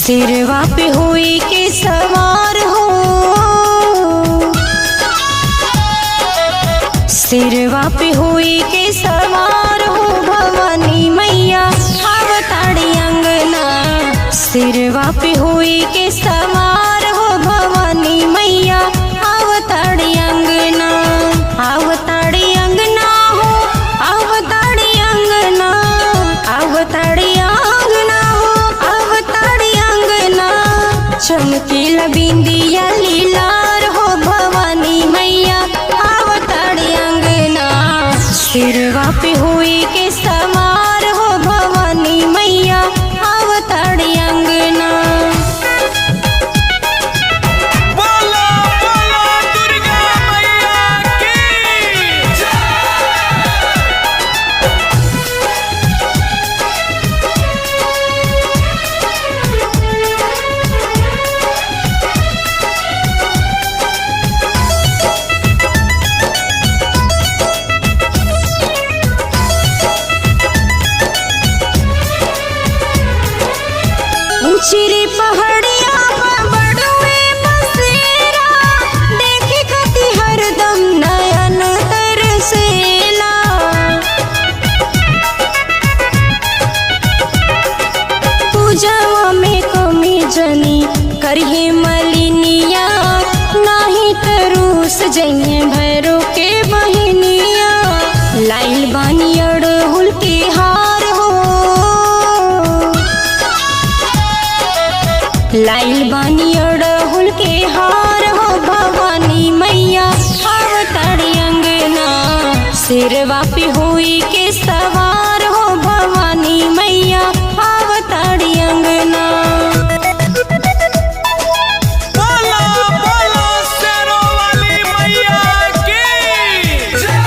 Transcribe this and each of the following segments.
सिरवा पे हुई के सवार हो, सिरवा पे हुई के सवार हो भवानी मैया आवताड़ी अंगना। सिरवा पे हुई के सवार हो भवानी मैया आवताड़ी अंगना। आवताड़ी अंगना हो, आवताड़ी अंगना, आवताड़ी अंगना हो, आवताड़ी अंगना। चमकीला बिंदिया लीलार हो भवानी मैया आवताड़ी अंगना। सिरवा पे हुई के सवार हो भवानी मैया आवताड़ी अंगना। बोलो बोलो दुर्गा मैया की जय। ऊंची पहाड़िया बड़ुए बसेरा, देखे कति हरदम नयन तरसेला। पूजावा में कमी जनी करिए मलिनिया, नाही तरूस जइए भैरो के बहिनिया। लाइल बानी अड़हुल के हार हो, लाइल बानी अड़हुल के हार हो भवानी मैया आवताड़ी अंगना। सिरवा पे हुई के सवार हो भवानी मैया आवताड़ी अंगना। बोलो बोलो शेरों वाली मैया की जय।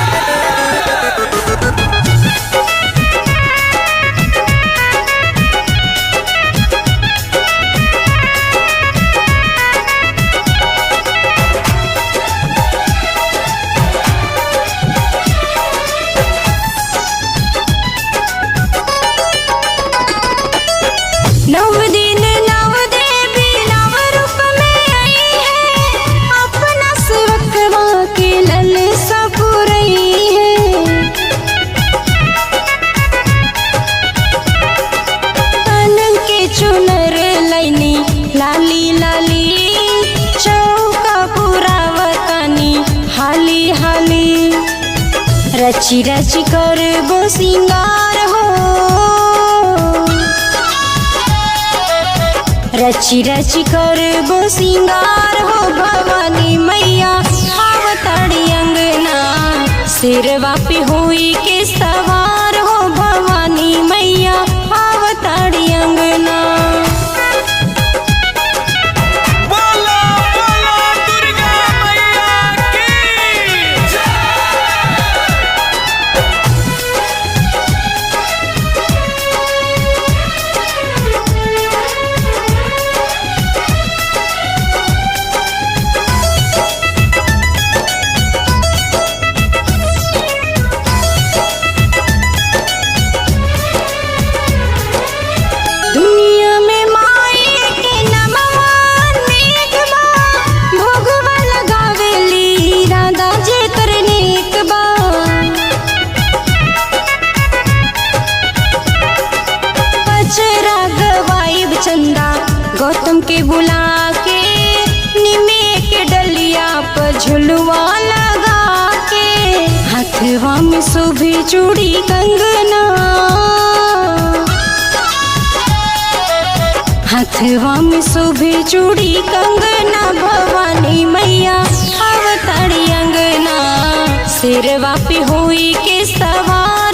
नव दिन नव देवी नव रूप में आई है, अपना सेवकवा के ललसा पुरई है। कानन के चुनर लैनी लाली लाली, चौका पुरावतानी हाली हाली। रची रची कर गो सिंगार हो, रची रची कर गो सिंगार हो भवानी मैया आवताड़ी अंगना। सिरवा पे हुई के सवार हो भवानी मैया आवताड़ी अंगना। बोलो बोलो दुर्गा मैया की जय। दुनिया में माई के नमवा नेक बा, भोगवा लगावेली राधा जे कर नेक बा। पचरा गवाइब चंदा गौतम के बुला के, निमे के डलिया पर झुलवा लगा के। हथवा में शोभे चूड़ी कंगना, हथवा में शोभे चूड़ी कंगना भवानी मैया आवताड़ी अंगना। सिरवा पे हुई के सवार